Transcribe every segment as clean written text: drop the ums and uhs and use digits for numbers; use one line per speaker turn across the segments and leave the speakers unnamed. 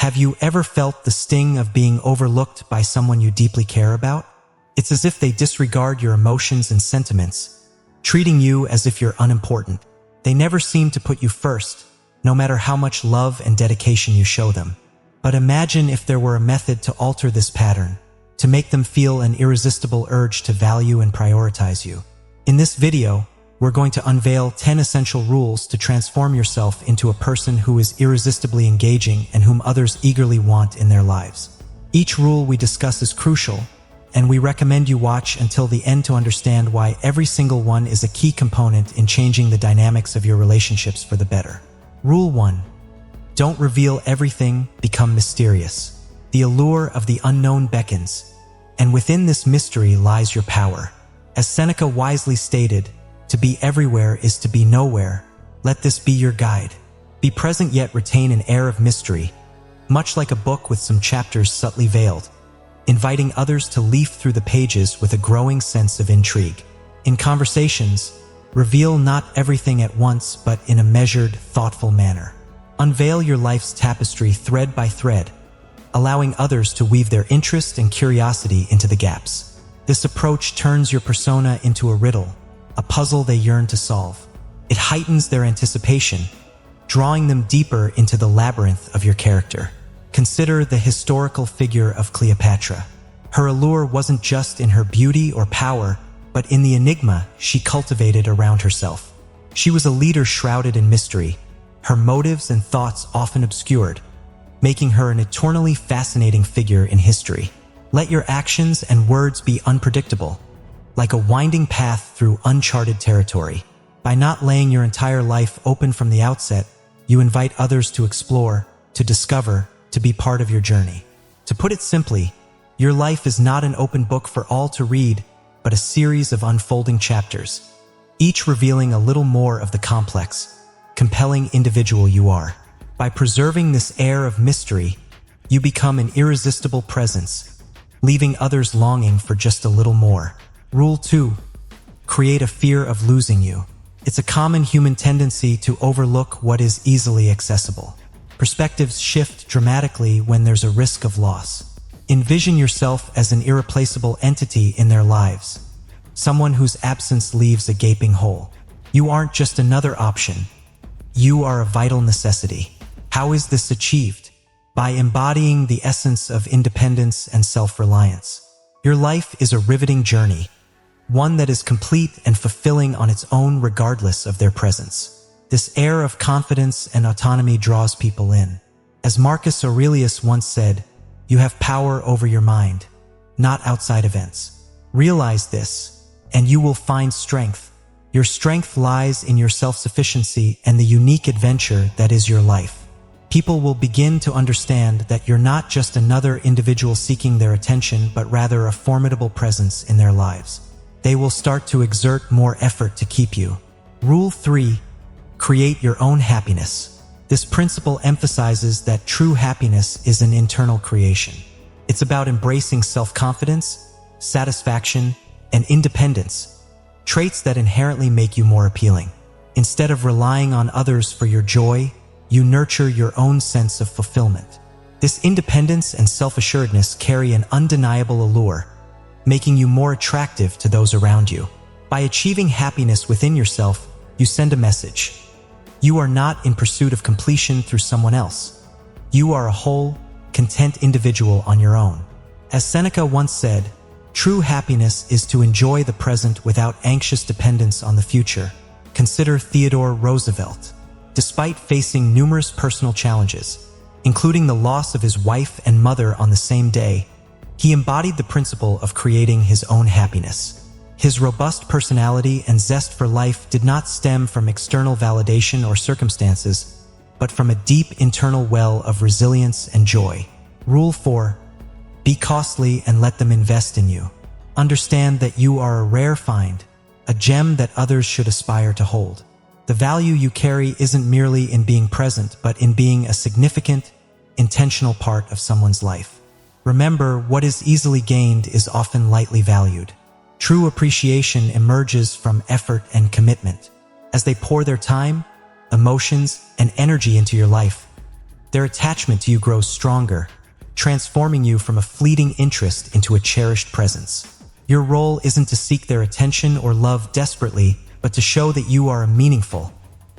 Have you ever felt the sting of being overlooked by someone you deeply care about? It's as if they disregard your emotions and sentiments, treating you as if you're unimportant. They never seem to put you first, no matter how much love and dedication you show them. But imagine if there were a method to alter this pattern, to make them feel an irresistible urge to value and prioritize you. In this video, we're going to unveil 10 essential rules to transform yourself into a person who is irresistibly engaging and whom others eagerly want in their lives. Each rule we discuss is crucial, and we recommend you watch until the end to understand why every single one is a key component in changing the dynamics of your relationships for the better. Rule 1. Don't reveal everything, become mysterious. The allure of the unknown beckons, and within this mystery lies your power. As Seneca wisely stated, to be everywhere is to be nowhere. Let this be your guide. Be present yet retain an air of mystery, much like a book with some chapters subtly veiled, inviting others to leaf through the pages with a growing sense of intrigue. In conversations, reveal not everything at once, but in a measured, thoughtful manner. Unveil your life's tapestry thread by thread, allowing others to weave their interest and curiosity into the gaps. This approach turns your persona into a riddle, a puzzle they yearn to solve. It heightens their anticipation, drawing them deeper into the labyrinth of your character. Consider the historical figure of Cleopatra. Her allure wasn't just in her beauty or power, but in the enigma she cultivated around herself. She was a leader shrouded in mystery, her motives and thoughts often obscured, making her an eternally fascinating figure in history. Let your actions and words be unpredictable, like a winding path through uncharted territory. By not laying your entire life open from the outset, you invite others to explore, to discover, to be part of your journey. To put it simply, your life is not an open book for all to read, but a series of unfolding chapters, each revealing a little more of the complex, compelling individual you are. By preserving this air of mystery, you become an irresistible presence, leaving others longing for just a little more. Rule 2. Create a fear of losing you. It's a common human tendency to overlook what is easily accessible. Perspectives shift dramatically when there's a risk of loss. Envision yourself as an irreplaceable entity in their lives, someone whose absence leaves a gaping hole. You aren't just another option. You are a vital necessity. How is this achieved? By embodying the essence of independence and self-reliance. Your life is a riveting journey, one that is complete and fulfilling on its own regardless of their presence. This air of confidence and autonomy draws people in. As Marcus Aurelius once said, you have power over your mind, not outside events. Realize this, and you will find strength. Your strength lies in your self-sufficiency and the unique adventure that is your life. People will begin to understand that you're not just another individual seeking their attention, but rather a formidable presence in their lives. They will start to exert more effort to keep you. Rule 3. Create your own happiness. This principle emphasizes that true happiness is an internal creation. It's about embracing self-confidence, satisfaction, and independence, traits that inherently make you more appealing. Instead of relying on others for your joy, you nurture your own sense of fulfillment. This independence and self-assuredness carry an undeniable allure, making you more attractive to those around you. By achieving happiness within yourself, you send a message. You are not in pursuit of completion through someone else. You are a whole, content individual on your own. As Seneca once said, true happiness is to enjoy the present without anxious dependence on the future. Consider Theodore Roosevelt. Despite facing numerous personal challenges, including the loss of his wife and mother on the same day, he embodied the principle of creating his own happiness. His robust personality and zest for life did not stem from external validation or circumstances, but from a deep internal well of resilience and joy. Rule 4. Be costly and let them invest in you. Understand that you are a rare find, a gem that others should aspire to hold. The value you carry isn't merely in being present, but in being a significant, intentional part of someone's life. Remember, what is easily gained is often lightly valued. True appreciation emerges from effort and commitment. As they pour their time, emotions, and energy into your life, Their attachment to you grows stronger, transforming you from a fleeting interest into a cherished presence. Your role isn't to seek their attention or love desperately, but to show that you are a meaningful,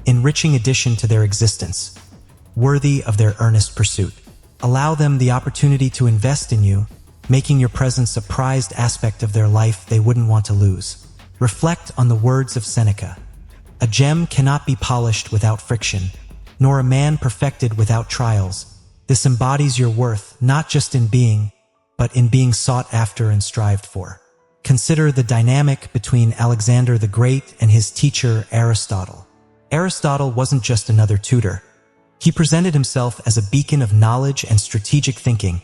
enriching addition to their existence, worthy of their earnest pursuit. Allow them the opportunity to invest in you, making your presence a prized aspect of their life they wouldn't want to lose. Reflect on the words of Seneca. A gem cannot be polished without friction, nor a man perfected without trials. This embodies your worth not just in being, but in being sought after and strived for. Consider the dynamic between Alexander the Great and his teacher Aristotle. Aristotle wasn't just another tutor. He presented himself as a beacon of knowledge and strategic thinking,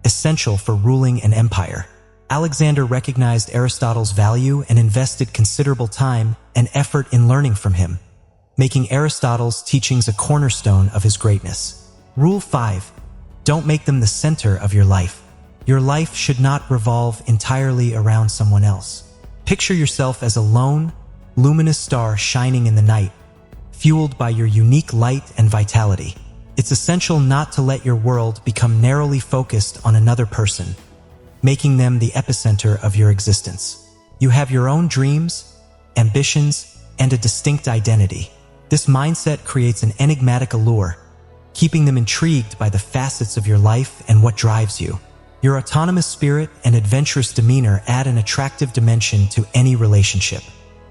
essential for ruling an empire. Alexander recognized Aristotle's value and invested considerable time and effort in learning from him, making Aristotle's teachings a cornerstone of his greatness. Rule 5. Don't make them the center of your life. Your life should not revolve entirely around someone else. Picture yourself as a lone, luminous star shining in the night, fueled by your unique light and vitality. It's essential not to let your world become narrowly focused on another person, making them the epicenter of your existence. You have your own dreams, ambitions, and a distinct identity. This mindset creates an enigmatic allure, keeping them intrigued by the facets of your life and what drives you. Your autonomous spirit and adventurous demeanor add an attractive dimension to any relationship.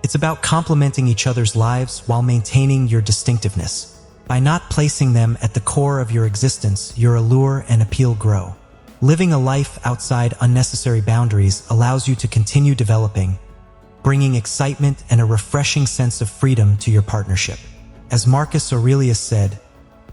It's about complementing each other's lives while maintaining your distinctiveness. By not placing them at the core of your existence, your allure and appeal grow. Living a life outside unnecessary boundaries allows you to continue developing, bringing excitement and a refreshing sense of freedom to your partnership. As Marcus Aurelius said,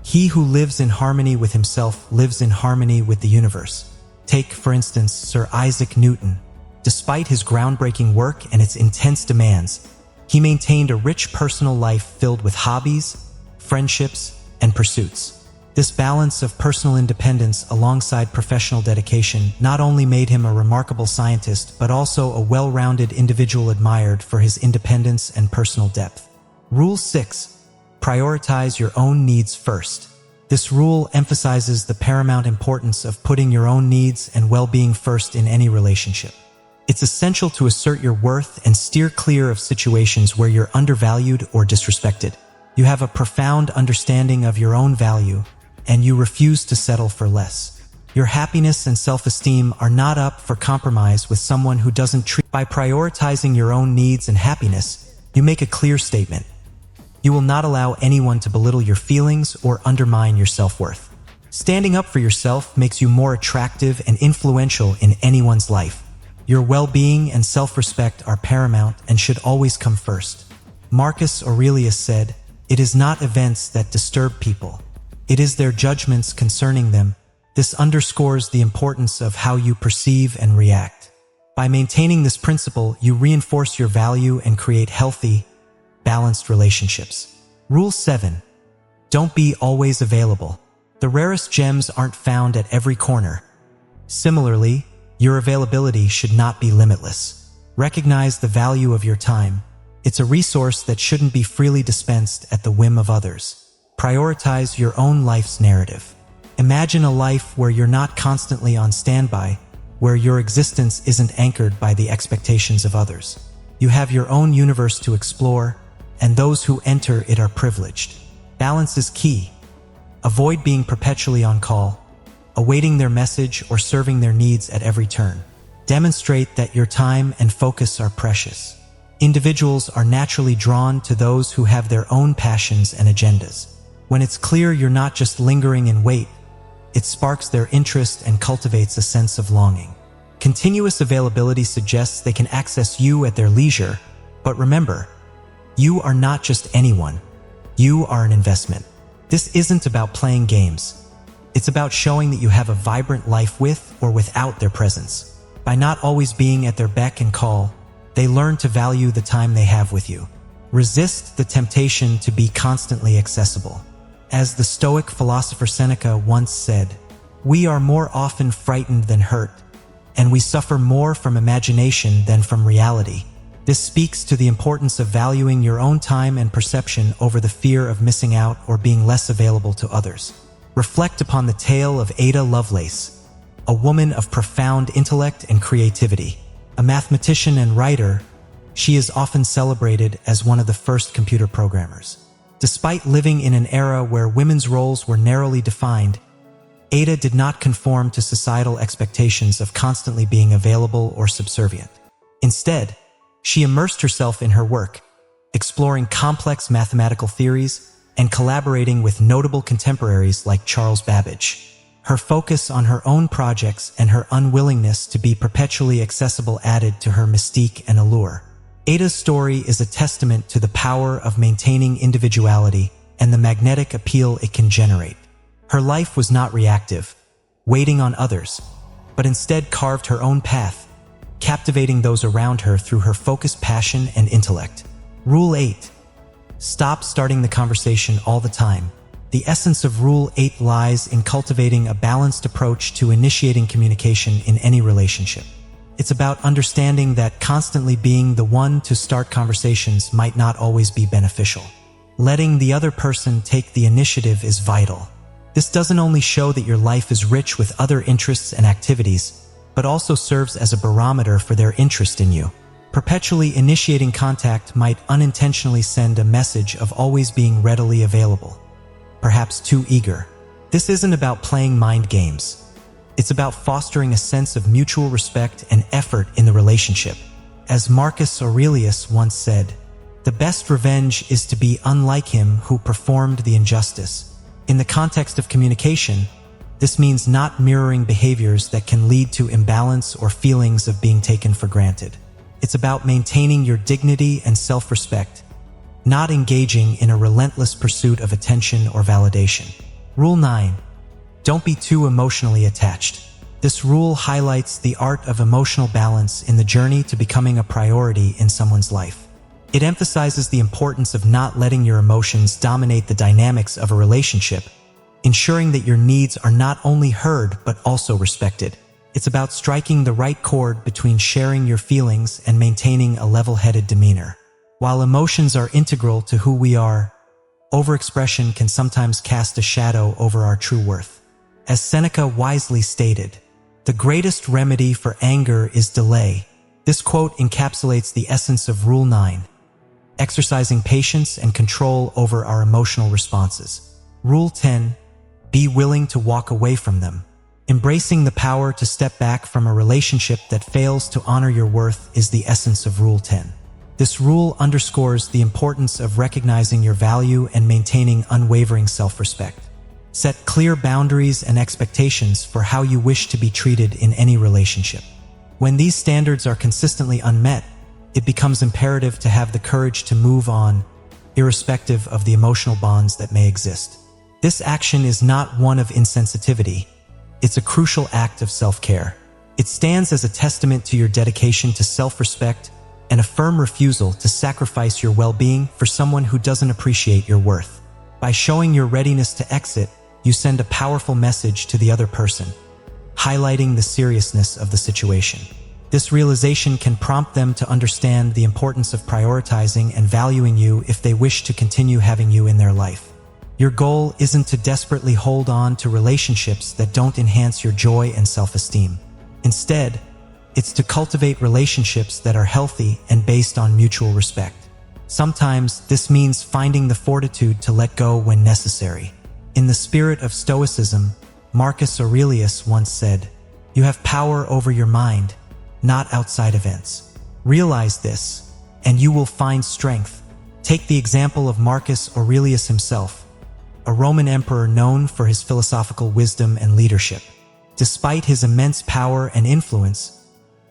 "He who lives in harmony with himself lives in harmony with the universe." Take, for instance, Sir Isaac Newton. Despite his groundbreaking work and its intense demands, he maintained a rich personal life filled with hobbies, friendships, and pursuits. This balance of personal independence alongside professional dedication not only made him a remarkable scientist, but also a well-rounded individual admired for his independence and personal depth. Rule 6. Prioritize your own needs first. This rule emphasizes the paramount importance of putting your own needs and well-being first in any relationship. It's essential to assert your worth and steer clear of situations where you're undervalued or disrespected. You have a profound understanding of your own value, and you refuse to settle for less. Your happiness and self-esteem are not up for compromise with someone who doesn't treat. By prioritizing your own needs and happiness, you make a clear statement. You will not allow anyone to belittle your feelings or undermine your self-worth. Standing up for yourself makes you more attractive and influential in anyone's life. Your well-being and self-respect are paramount and should always come first. Marcus Aurelius said, "It is not events that disturb people. It is their judgments concerning them." This underscores the importance of how you perceive and react. By maintaining this principle, you reinforce your value and create healthy, balanced relationships. Rule 7. Don't be always available. The rarest gems aren't found at every corner. Similarly, your availability should not be limitless. Recognize the value of your time. It's a resource that shouldn't be freely dispensed at the whim of others. Prioritize your own life's narrative. Imagine a life where you're not constantly on standby, where your existence isn't anchored by the expectations of others. You have your own universe to explore, and those who enter it are privileged. Balance is key. Avoid being perpetually on call, awaiting their message or serving their needs at every turn. Demonstrate that your time and focus are precious. Individuals are naturally drawn to those who have their own passions and agendas. When it's clear you're not just lingering in wait, it sparks their interest and cultivates a sense of longing. Continuous availability suggests they can access you at their leisure, but remember, you are not just anyone. You are an investment. This isn't about playing games. It's about showing that you have a vibrant life with or without their presence. By not always being at their beck and call, they learn to value the time they have with you. Resist the temptation to be constantly accessible. As the Stoic philosopher Seneca once said, "We are more often frightened than hurt, and we suffer more from imagination than from reality." This speaks to the importance of valuing your own time and perception over the fear of missing out or being less available to others. reflect upon the tale of Ada Lovelace, a woman of profound intellect and creativity. A mathematician and writer, she is often celebrated as one of the first computer programmers. Despite living in an era where women's roles were narrowly defined, Ada did not conform to societal expectations of constantly being available or subservient. Instead, she immersed herself in her work, exploring complex mathematical theories and collaborating with notable contemporaries like Charles Babbage. Her focus on her own projects and her unwillingness to be perpetually accessible added to her mystique and allure. Ada's story is a testament to the power of maintaining individuality and the magnetic appeal it can generate. Her life was not reactive, waiting on others, but instead carved her own path, captivating those around her through her focused passion and intellect. Rule 8. Stop starting the conversation all the time. The essence of Rule 8 lies in cultivating a balanced approach to initiating communication in any relationship. It's about understanding that constantly being the one to start conversations might not always be beneficial. Letting the other person take the initiative is vital. This doesn't only show that your life is rich with other interests and activities, but also serves as a barometer for their interest in you. Perpetually initiating contact might unintentionally send a message of always being readily available, perhaps too eager. This isn't about playing mind games. It's about fostering a sense of mutual respect and effort in the relationship. As Marcus Aurelius once said, "The best revenge is to be unlike him who performed the injustice." In the context of communication, this means not mirroring behaviors that can lead to imbalance or feelings of being taken for granted. It's about maintaining your dignity and self-respect, not engaging in a relentless pursuit of attention or validation. Rule 9. Don't be too emotionally attached. This rule highlights the art of emotional balance in the journey to becoming a priority in someone's life. It emphasizes the importance of not letting your emotions dominate the dynamics of a relationship, ensuring that your needs are not only heard but also respected. It's about striking the right chord between sharing your feelings and maintaining a level-headed demeanor. While emotions are integral to who we are, overexpression can sometimes cast a shadow over our true worth. As Seneca wisely stated, "The greatest remedy for anger is delay." This quote encapsulates the essence of Rule 9, exercising patience and control over our emotional responses. Rule 10. Be willing to walk away from them. Embracing the power to step back from a relationship that fails to honor your worth is the essence of Rule 10. This rule underscores the importance of recognizing your value and maintaining unwavering self-respect. Set clear boundaries and expectations for how you wish to be treated in any relationship. When these standards are consistently unmet, it becomes imperative to have the courage to move on, irrespective of the emotional bonds that may exist. This action is not one of insensitivity. It's a crucial act of self-care. It stands as a testament to your dedication to self-respect and a firm refusal to sacrifice your well-being for someone who doesn't appreciate your worth. By showing your readiness to exit, you send a powerful message to the other person, highlighting the seriousness of the situation. This realization can prompt them to understand the importance of prioritizing and valuing you if they wish to continue having you in their life. Your goal isn't to desperately hold on to relationships that don't enhance your joy and self-esteem. Instead, it's to cultivate relationships that are healthy and based on mutual respect. Sometimes this means finding the fortitude to let go when necessary. In the spirit of Stoicism, Marcus Aurelius once said, "You have power over your mind, not outside events. Realize this, and you will find strength." Take the example of Marcus Aurelius himself, a Roman emperor known for his philosophical wisdom and leadership. Despite his immense power and influence,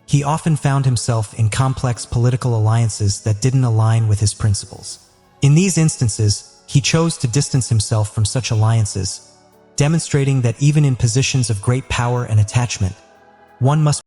he often found himself in complex political alliances that didn't align with his principles. In these instances, he chose to distance himself from such alliances, demonstrating that even in positions of great power and attachment, one must